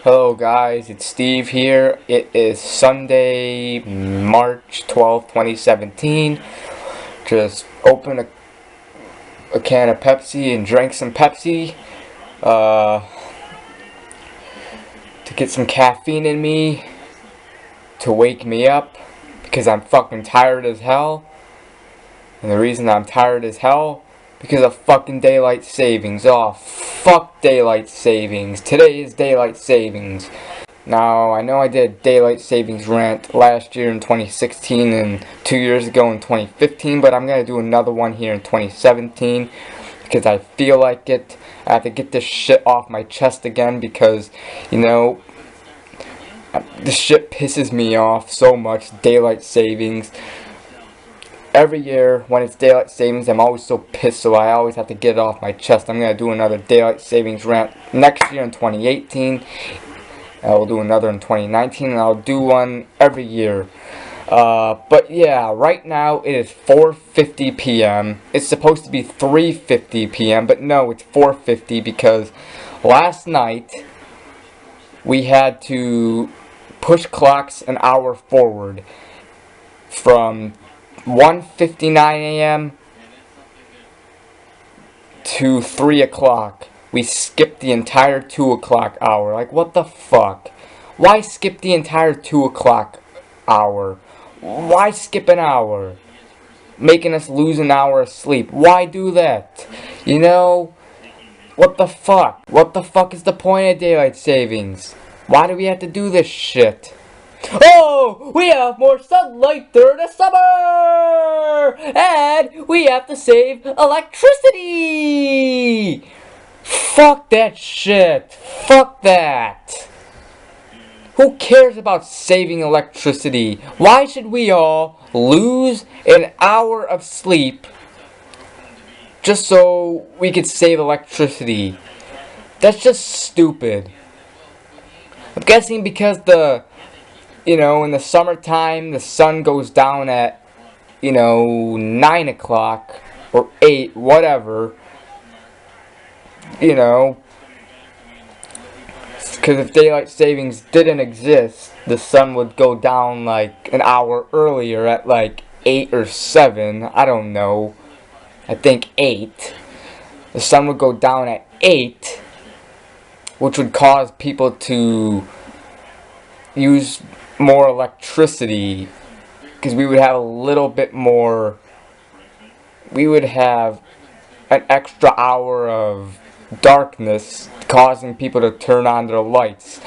Hello guys, it's Steve here. It is Sunday, March 12th, 2017. Just opened a can of Pepsi and drank some Pepsi to get some caffeine in me to wake me up because I'm fucking tired as hell. And the reason I'm tired as hell because of fucking daylight savings. Oh, fuck daylight savings. Today is daylight savings. Now, I know I did daylight savings rant last year in 2016 and 2 years ago in 2015, but I'm going to do another one here in 2017 because I feel like it. I have to get this shit off my chest again because, you know, this shit pisses me off so much, daylight savings. Every year when it's daylight savings, I'm always so pissed, so I always have to get it off my chest. I'm going to do another daylight savings rant next year in 2018. I will do another in 2019, and I'll do one every year. But yeah, right now it is 4:50 p.m. It's supposed to be 3:50 p.m., but no, it's 4:50 because last night we had to push clocks an hour forward from 1:59 a.m. to 3 o'clock. We skipped the entire 2 o'clock hour. Like, what the fuck? Why skip the entire 2 o'clock hour? Why skip an hour? Making us lose an hour of sleep. Why do that? You know, what the fuck? What the fuck is the point of daylight savings? Why do we have to do this shit? Oh, we have more sunlight during the summer! And we have to save electricity! Fuck that shit! Fuck that! Who cares about saving electricity? Why should we all lose an hour of sleep just so we could save electricity? That's just stupid. I'm guessing because in the summertime, the sun goes down at, 9 o'clock or 8, whatever. Because if daylight savings didn't exist, the sun would go down like an hour earlier at like 8 or 7. I don't know. I think 8. The sun would go down at 8, which would cause people to use more electricity because we would have a little bit more. We would have an extra hour of darkness causing people to turn on their lights.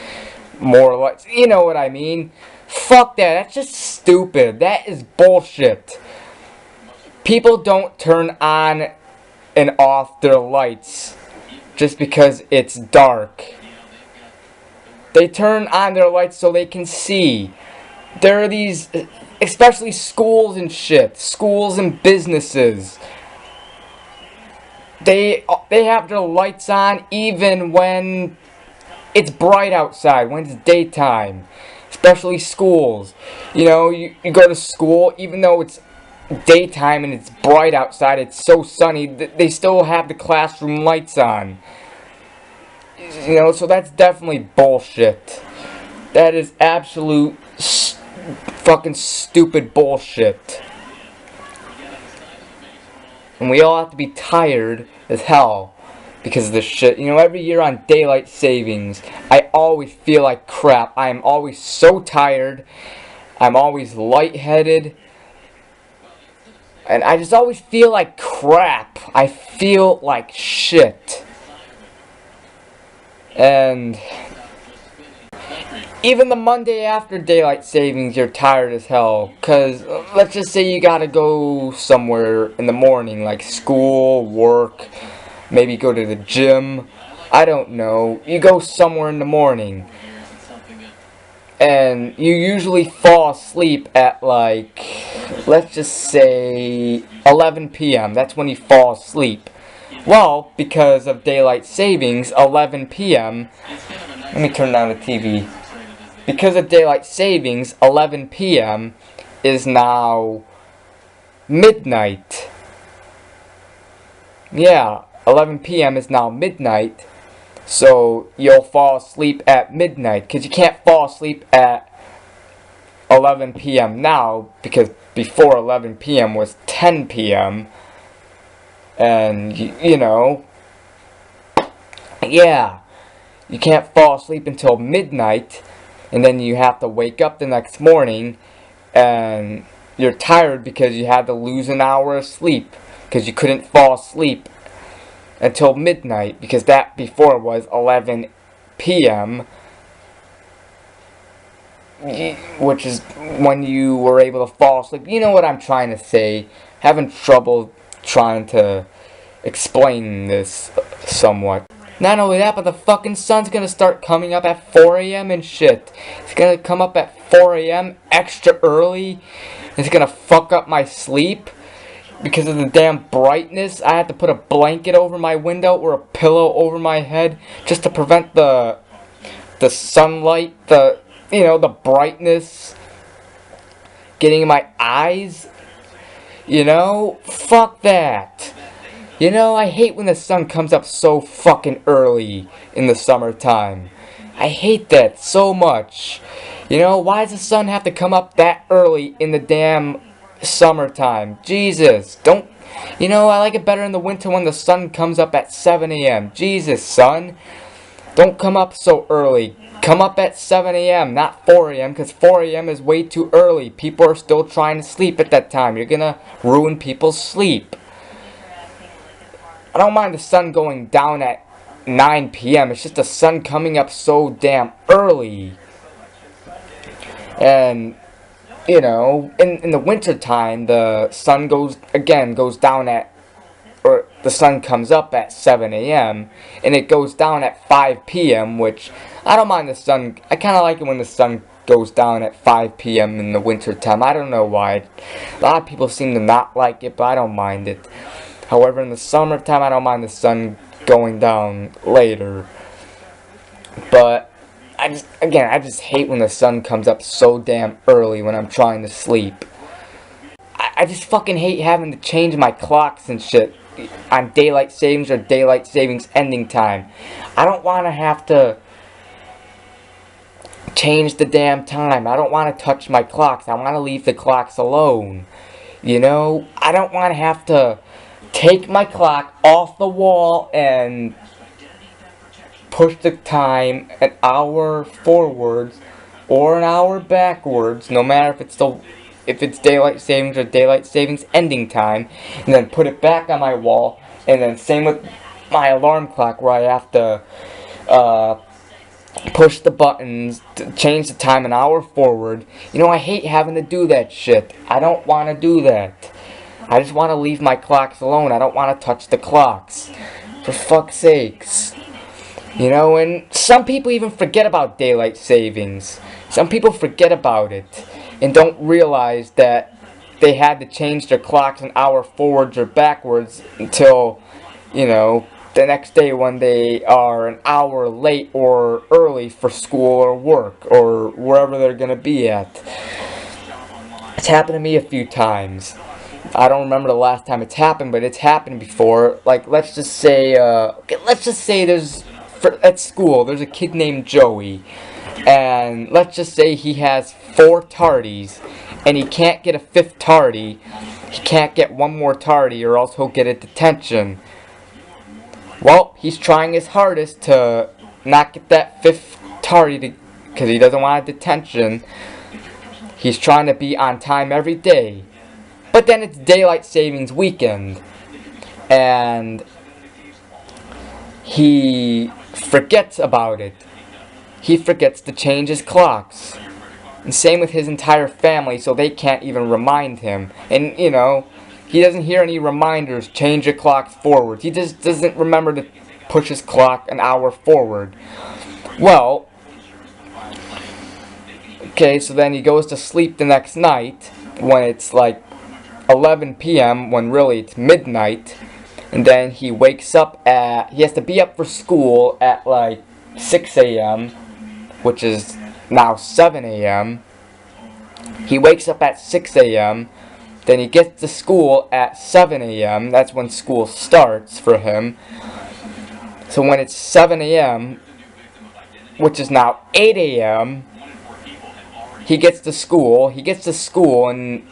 More lights. You know what I mean? Fuck that. That's just stupid. That is bullshit. People don't turn on and off their lights just because it's dark. They turn on their lights so they can see. There are these, especially schools and shit. Schools and businesses. They have their lights on even when it's bright outside, when it's daytime. Especially schools. You go to school, even though it's daytime and it's bright outside, it's so sunny, they still have the classroom lights on. So that's definitely bullshit. That is absolute fucking stupid bullshit. And we all have to be tired as hell because of this shit. Every year on daylight savings, I always feel like crap. I am always so tired. I'm always lightheaded. And I just always feel like crap. I feel like shit. And even the Monday after daylight savings, you're tired as hell. Because let's just say you gotta go somewhere in the morning, like school, work, maybe go to the gym. I don't know. You go somewhere in the morning. And you usually fall asleep at like, let's just say 11 p.m. That's when you fall asleep. Well, because of daylight savings, 11 p.m. Let me turn down the TV. Because of daylight savings, 11 p.m. is now midnight. Yeah, 11 p.m. is now midnight. So you'll fall asleep at midnight, because you can't fall asleep at 11 p.m. now, because before 11 p.m. was 10 p.m. And, you know, yeah, you can't fall asleep until midnight, and then you have to wake up the next morning, and you're tired because you had to lose an hour of sleep, because you couldn't fall asleep until midnight, because that before was 11 p.m., which is when you were able to fall asleep. You know what I'm trying to say. Having trouble trying to explain this somewhat. Not only that, but the fucking sun's gonna start coming up at 4 a.m. and shit. It's gonna come up at 4 a.m. extra early. It's gonna fuck up my sleep. Because of the damn brightness, I have to put a blanket over my window or a pillow over my head just to prevent the sunlight, the brightness getting in my eyes. You know, fuck that. You know, I hate when the sun comes up so fucking early in the summertime. I hate that so much. You know, why does the sun have to come up that early in the damn summertime? Jesus, don't. You know, I like it better in the winter when the sun comes up at 7 a.m. Jesus, son. Don't come up so early. Come up at 7 a.m., not 4 a.m., because 4 a.m. is way too early. People are still trying to sleep at that time. You're gonna ruin people's sleep. I don't mind the sun going down at 9 p.m. It's just the sun coming up so damn early. And, you know, in the winter time, the sun goes down at, or the sun comes up at 7 a.m. and it goes down at 5 p.m., which I don't mind the sun. I kind of like it when the sun goes down at 5 p.m. in the winter time. I don't know why. A lot of people seem to not like it, but I don't mind it. However, in the summertime, I don't mind the sun going down later. But I just hate when the sun comes up so damn early when I'm trying to sleep. I just fucking hate having to change my clocks and shit on daylight savings or daylight savings ending time. I don't want to have to change the damn time. I don't want to touch my clocks. I want to leave the clocks alone. You know, I don't want to have to take my clock off the wall and push the time an hour forwards or an hour backwards, no matter if it's daylight savings or daylight savings ending time, and then put it back on my wall. And then same with my alarm clock, where I have to push the buttons to change the time an hour forward. You know, I hate having to do that shit. I don't want to do that. I just want to leave my clocks alone. I don't want to touch the clocks. For fuck's sakes. You know, and some people even forget about daylight savings. Some people forget about it and don't realize that they had to change their clocks an hour forwards or backwards until, you know, the next day when they are an hour late or early for school or work or wherever they're going to be at. It's happened to me a few times. I don't remember the last time it's happened, but it's happened before. Like, let's just say at school, there's a kid named Joey, and let's just say he has 4 tardies, and he can't get a 5th tardy. He can't get one more tardy, or else he'll get a detention. Well, he's trying his hardest to not get that 5th tardy because he doesn't want a detention. He's trying to be on time every day. But then it's daylight savings weekend, and he forgets about it. He forgets to change his clocks. And same with his entire family, so they can't even remind him. And, you know, he doesn't hear any reminders, change your clocks forward. He just doesn't remember to push his clock an hour forward. Well, okay, so then he goes to sleep the next night when it's like 11 p.m. when really it's midnight, and then he wakes up he has to be up for school at like 6 a.m., which is now 7 a.m. He wakes up at 6 a.m., then he gets to school at 7 a.m., that's when school starts for him. So when it's 7 a.m., which is now 8 a.m., he gets to school. And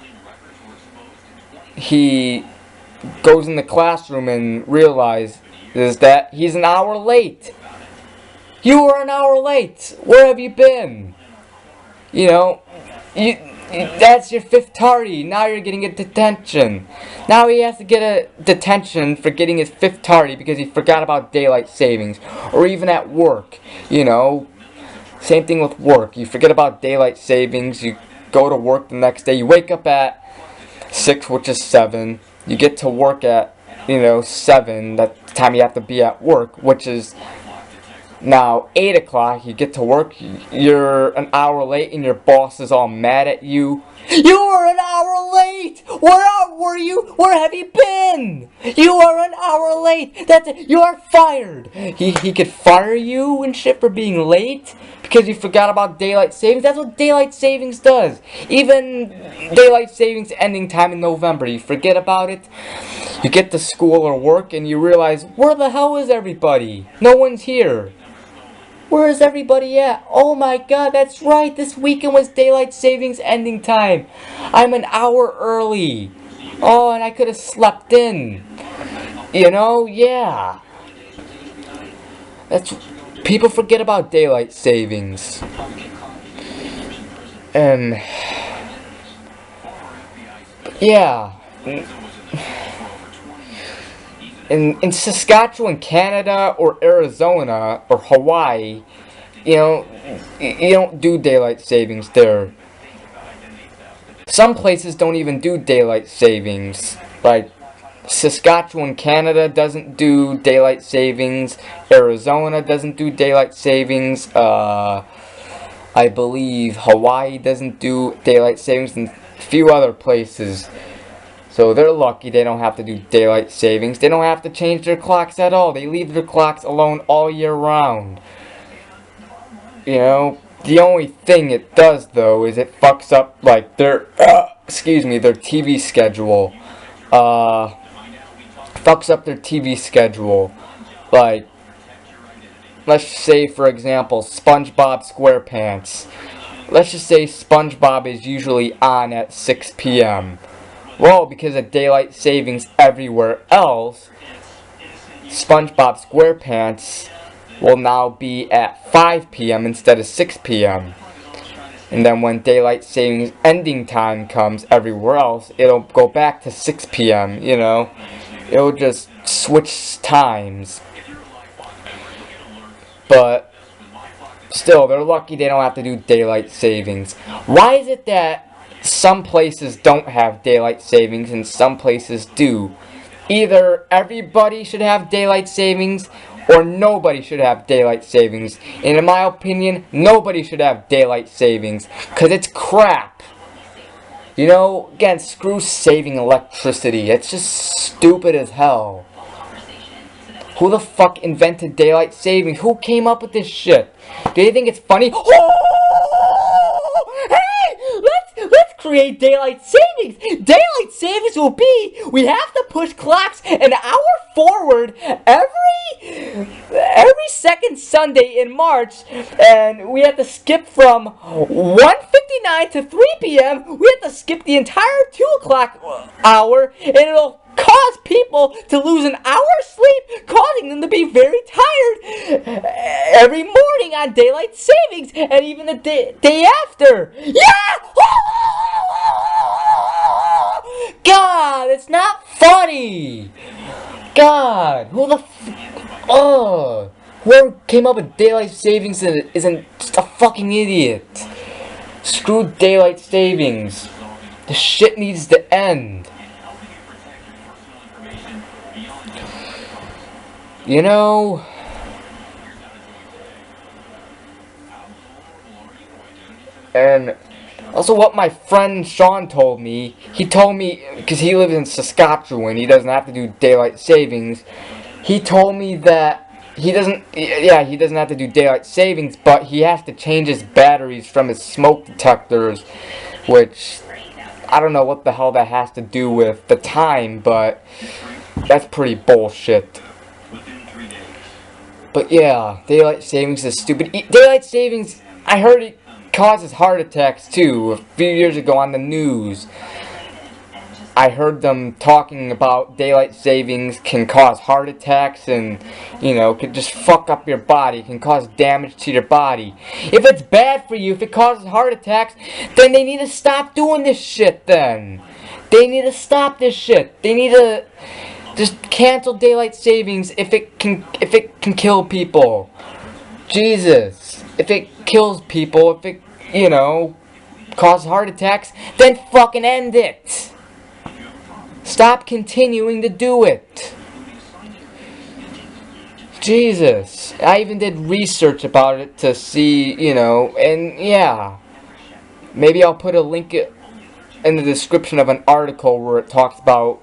he goes in the classroom and realizes that he's an hour late. You were an hour late. Where have you been? You know, that's your fifth tardy. Now you're getting a detention. Now he has to get a detention for getting his fifth tardy because he forgot about daylight savings. Or even at work, you know. Same thing with work. You forget about daylight savings. You go to work the next day. You wake up at 6, which is 7. You get to work at, 7. That's the time you have to be at work, which is now 8 o'clock. You get to work. You're an hour late, and your boss is all mad at you. You were an hour late. Where were you? Where have you been? You are an hour late. That's it. You are fired. He could fire you and shit for being late because you forgot about daylight savings. That's what daylight savings does. Even daylight savings ending time in November, you forget about it. You get to school or work and you realize, where the hell is everybody? No one's here. Where is everybody at? Oh my god, that's right. This weekend was daylight savings ending time. I'm an hour early. Oh, and I could have slept in. Yeah. People forget about daylight savings. And yeah. In Saskatchewan, Canada, or Arizona, or Hawaii, you don't do daylight savings there. Some places don't even do daylight savings. Like, Saskatchewan, Canada doesn't do daylight savings. Arizona doesn't do daylight savings. I believe Hawaii doesn't do daylight savings, and a few other places. So they're lucky they don't have to do daylight savings. They don't have to change their clocks at all. They leave their clocks alone all year round. The only thing it does though is it fucks up like their TV schedule. Fucks up their TV schedule. Like, let's say for example, SpongeBob SquarePants. Let's just say SpongeBob is usually on at 6 p.m. Well, because of daylight savings everywhere else, SpongeBob SquarePants will now be at 5 p.m. instead of 6 p.m. And then when daylight savings ending time comes everywhere else, it'll go back to 6 p.m., It'll just switch times. But still, they're lucky they don't have to do daylight savings. Why is it that some places don't have daylight savings and some places do? Either everybody should have daylight savings or nobody should have daylight savings. And in my opinion, nobody should have daylight savings because it's crap. Again, screw saving electricity. It's just stupid as hell. Who the fuck invented daylight savings? Who came up with this shit? Do you think it's funny? Let's create daylight savings. Daylight savings will be, we have to push clocks an hour forward every second Sunday in March, and we have to skip from 1:59 to 3 p.m. We have to skip the entire 2 o'clock hour, and it'll cause people to lose an hour's sleep, causing them to be very tired every morning on daylight savings, and even the day after. Yeah! God, it's not funny. God, whoever came up with daylight savings isn't just a fucking idiot. Screw daylight savings. The shit needs to end. And also what my friend Sean told me, because he lives in Saskatchewan, he doesn't have to do daylight savings. He told me that he doesn't have to do daylight savings, but he has to change his batteries from his smoke detectors, which I don't know what the hell that has to do with the time, but that's pretty bullshit. But yeah, daylight savings is stupid. Daylight savings, I heard it causes heart attacks too. A few years ago on the news, I heard them talking about daylight savings can cause heart attacks and, you know, could just fuck up your body, can cause damage to your body. If it's bad for you, if it causes heart attacks, then they need to stop doing this shit then. They need to stop this shit. They need to just cancel daylight savings if it can kill people. Jesus. If it kills people, if it, you know, causes heart attacks, then fucking end it. Stop continuing to do it. Jesus. I even did research about it to see, you know, and yeah. Maybe I'll put a link in the description of an article where it talks about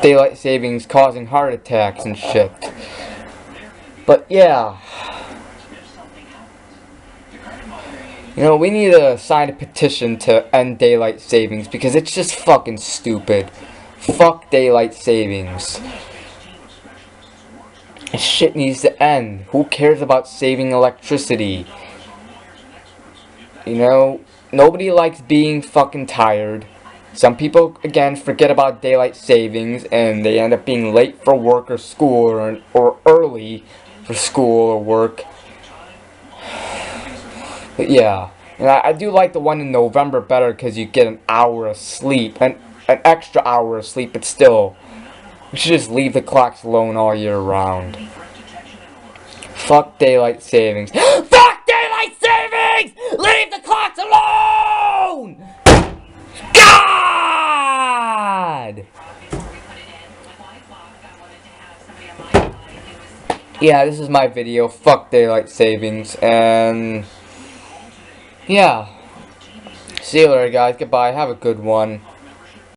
daylight savings causing heart attacks and shit. But yeah. You know, we need to sign a petition to end daylight savings because it's just fucking stupid. Fuck daylight savings. This shit needs to end. Who cares about saving electricity? You know, nobody likes being fucking tired. Some people, again, forget about daylight savings and they end up being late for work or school or early for school or work. But yeah, and I do like the one in November better because you get an hour of sleep, an extra hour of sleep, but still, we should just leave the clocks alone all year round. Fuck daylight savings. Fuck daylight savings! Leave the clocks alone! God! Yeah, this is my video. Fuck daylight savings, and yeah. See you later, guys. Goodbye. Have a good one.